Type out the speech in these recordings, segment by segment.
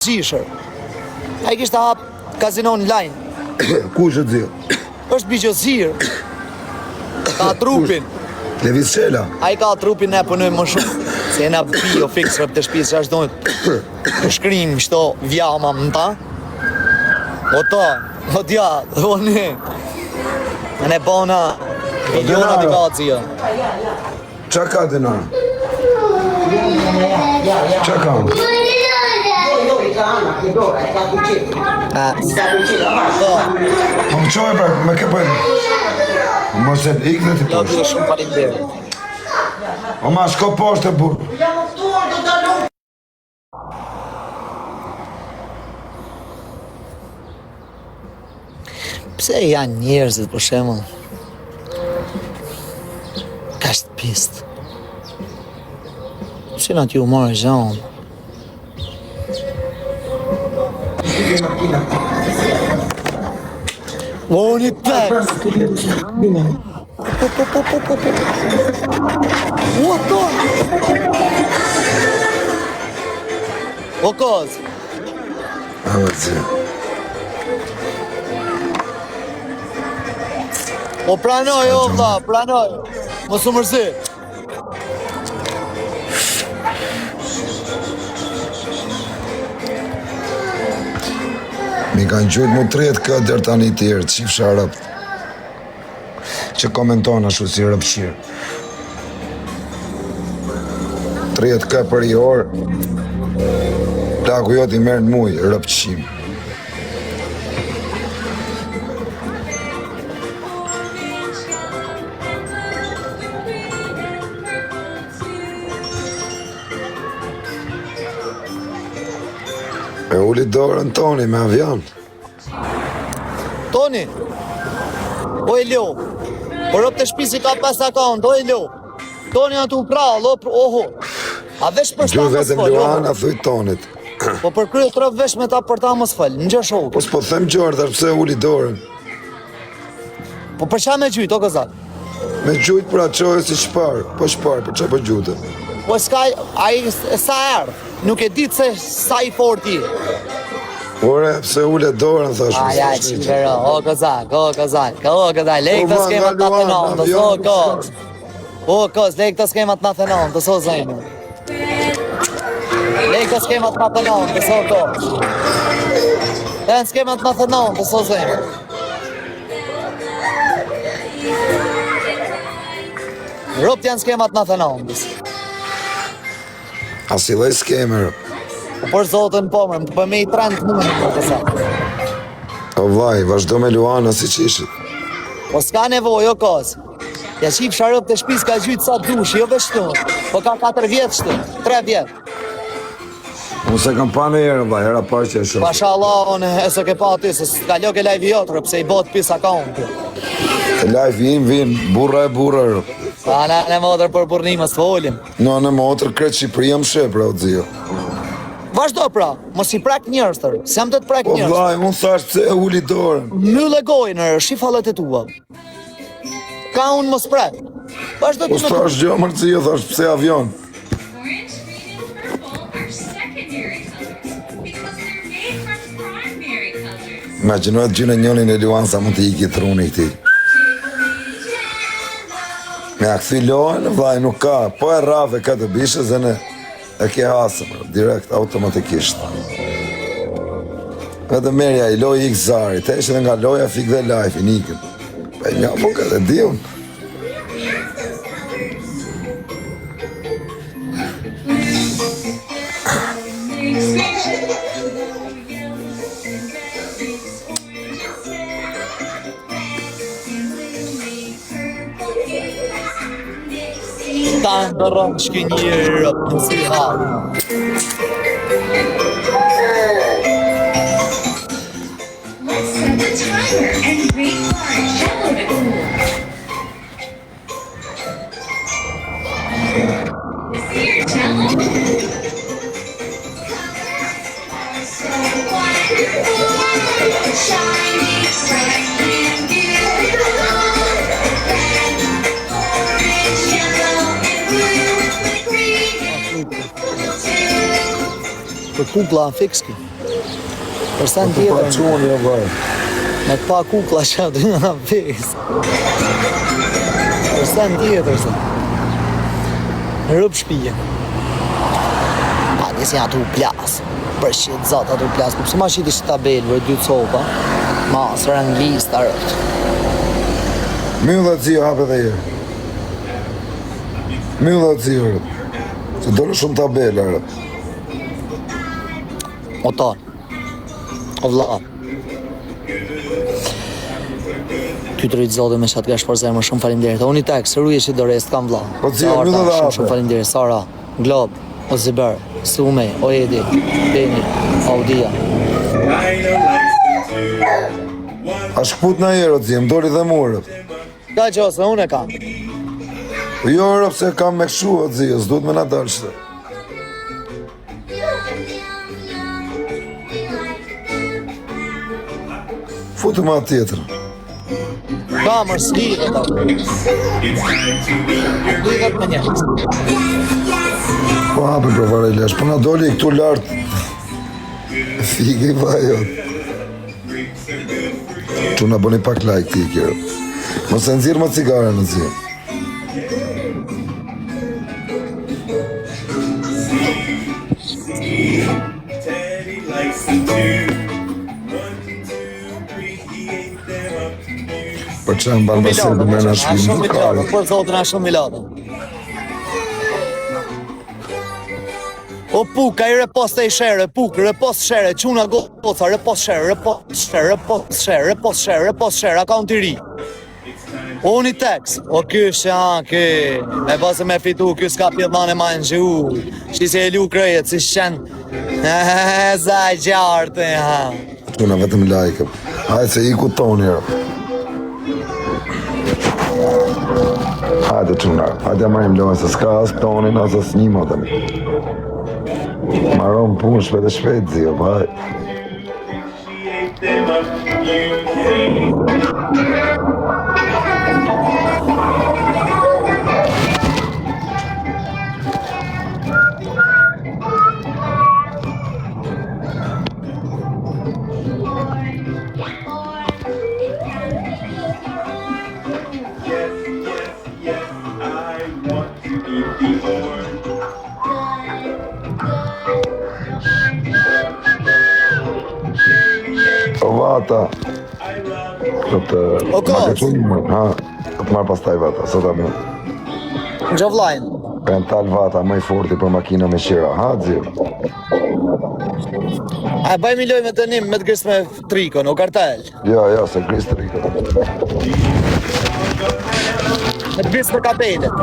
Zishër. A I kishtë hap kazino online. Ku është të zilë? është bigjozir. Ka trupin. Levis Shela. A I ka trupin ne punojmë më shumë. Se jena bio fix rëp të shpisë që ashtë dojnë të shkrim shto vjama më ta. O ta, o tja, o ne. Ne bona miliona të ka zio. Qa ka denar? Qa ka? Po më qoj pra, me ke për... Mos e ikë dhe ti poshtë. Jo, shumë falimderë. O ma, shko poshtë e burë. Pse janë njerëzit për shembull? Ka shtë pistë. Pse në t'ju marrë gjanë? O, një pek! O, to! O, kozë! A, më të zilë. O pranoj, o vla, pranoj. Mos u mërzi. Mi kanë gjujtë mu 30 këtë dërë tani tjerë, qif sharëp. Që komenton ashtu si rëpshirë. 30 këtë për i orë, plaku jot i merë në mujë, rëpshim. E uli dorën Toni me avion. Toni. O Elio. O rëp të shpisi ka 5 akaunt, o Elio. Toni janë të uprall, oho. A vesh për shta Gjuj mos vetëm fol, Luana, thuj Tonit. Po për kryo 3 vesh me ta për ta mos fol, në gjë shokë. Po s'po them Gjordar, pse uli dorën. Po për qa me gjyt, o gëzat? Me gjujt për atë qojë si shparë, po shparë, për që për gjutën. Po s'ka, a i sa erë, nuk e ditë se sa i forti. Ore, pse ule dorën, thash. Aja, qikëro, o gëzat, lejk të skemat në të nëndës, o këz. O këz, lejk të skemat në të nëndës, o zemë. Lejk të skemat në të nëndës, o këz. E në skemat në të nëndës, o zemë. Rëpt janë skemat në të nëndës. A si lej skemer. Po për zotën po mërëm, të përme i 30 numër për të sa. O vaj, vazhdo me Luana si qishit. Po s'ka nevoj, o këz. Ja qip sharëp të shpis ka gjytë sa dush, jo veshtu. Po ka 4 vjetë shtu, 3 vjetë. Unë se kam pa në herë, vaj, hera pa që e shumë. Pasha Allah, unë e se ke pa ty, se s'ka lo ke live jotërë, pse i bot pis akaunti. Live vin, burra e burra rë. Pa në modër për burnimës të folim. Në në motër kretë Shqipëria më shë, pra, o dzio. Vazhdo pra, mos i prek njërës tërë, se jam të të prek Po njërës. vaj, unë thash pse e uli dorën. Mylle gojnë, shifallet e tua. Ka unë mos prek. Vazhdo Po të me s'thash gjë më rëzio, thash pse avion. Imaginojët gjynë njënin e Luan sa mund të iki truni këti. Me a këthi lojnë, vlaj nuk ka, po e rave këtë bishës dhe ne e ke hasëm, direkt, automatikisht. Edhe merja i loj ik zari, te ishë dhe nga loja fik dhe life, i nikën. Pa i mja po këtë e diun. Ta ndërën shki njërë të si halë. Let's set the timer and recharge. Download it. See your talent. So wonderful, shining bright and beautiful. Red, orange, yellow, and blue, green, too. Për kukla në fikski. Për sen Pa tjetër, qunë, jo vaj. me të pa kukla që aty nga pes. Për sen tjetër, se. Rëp shpije. Pa, njësi atu plas. Për shqit zat atu plas. Pëse ma shqit ishtë tabel, vërë 2 copa. Mas, ranglis, të rët. Myllë dhe cio hape dhe jë. Myllë dhe cio rët. Se dole shumë tabela rët. O ta. O vla. Ty të rritë zote me shatë ka shpërzer më shumë falimderit. Unë i tek, së ruje që do rest kam vla. Po cio, myllë dhe hape. Shumë falimderit. Sara, Glob, o Ziber, Sume, o Edi, Beni, Audia. A shkput na jero cio, më doli dhe murët. Ka që ose, unë e kam. Po jo rëp se kam me këshu o cio, s'duhet me na dalë qëtë. Futu ma tjetër. Ka mërë s'lidhe ta. Lidhet me një. Po hape për fare lesh, po na doli këtu lartë. Fike i vajot. Që na bëni pak like ti kjerë. Mos e nëzirë më cigare në zi. Për që në banë mësër dhe me në shkrim Shumë në milata, kare. për zotën a shumë milata. O puk, ka i repost e i shere, puk, repost shere, quna goca, repost shere, repost shere, repost shere, repost shere, repost shere, akaunt i ri. Unë i teks, o kysh janë, ky, me pasë me fitu, ky s'ka pjedhane ma në gju, që si e lu krejët, si shenë, zaj gjartë, ha. Quna vetëm like. Hajde se i ku toni rë. Hajde quna, hajde marim lojnë se s'ka as tonin, as as një motëm. Maron punë shpet e shpet, zio, baj. O vata. Do të O, kos. ma kequ një mërë, ha. Do të marrë pastaj vata, sot a mirë. Në gjovlajnë. Pental vata, më i forti për makina me qira, ha, zio. A bëjmë i loj me të nim, me të grisë me trikon, o kartel. Jo, jo, se grisë të rikë. Me të grisë me kapelet.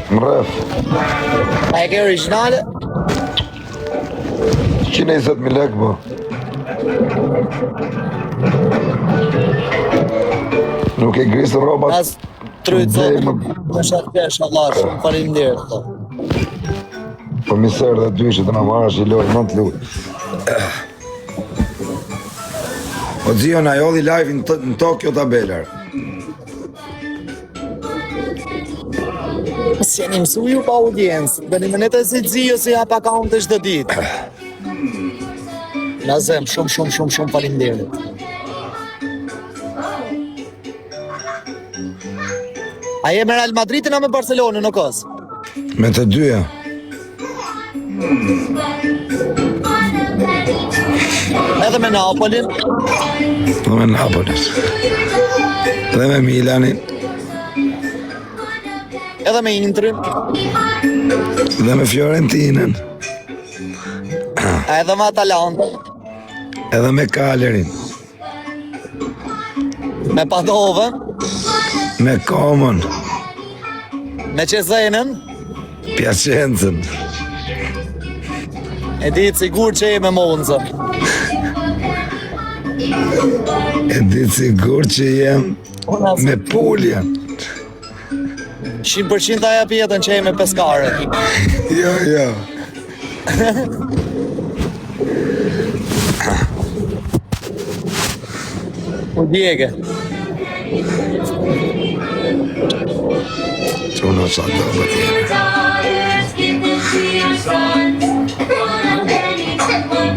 Më rëf, A e ke originale? 120.000 lek, bo. Nuk e grisë robat. As tryt Dhe, zotë, më- më shatë kesh, Allah, shumë faleminderit. Po. Po miser dhe dyshe të në marrësh i lojë, më të lujë. O zio, na jodhi live në Tokyo tabelar. Si jeni mësu ju pa audiencë, dhe një menet e si zio si hap akaunt e çdo ditë. Lazem, shumë faleminderit. A je me Real Madridin a me Barcelonën në kos? Me të dyja. Edhe me Napolin, Dhe me Napolis. Dhe me Milanin. edhe me Intrin, Dhe me Fiorentinën. edhe me Atalanta, Edhe me Kalerin. me Padovën, Me Komën. me Qezenën, Piacencën. e ditë sigur që je me Monza. E ditë sigur që jem me Pulja. 100% aja pjetën që je me Peskare. Jo, jo. U djege. Quna sa do më tjene. Daughters, give this to your sons. Full of penny Good morning.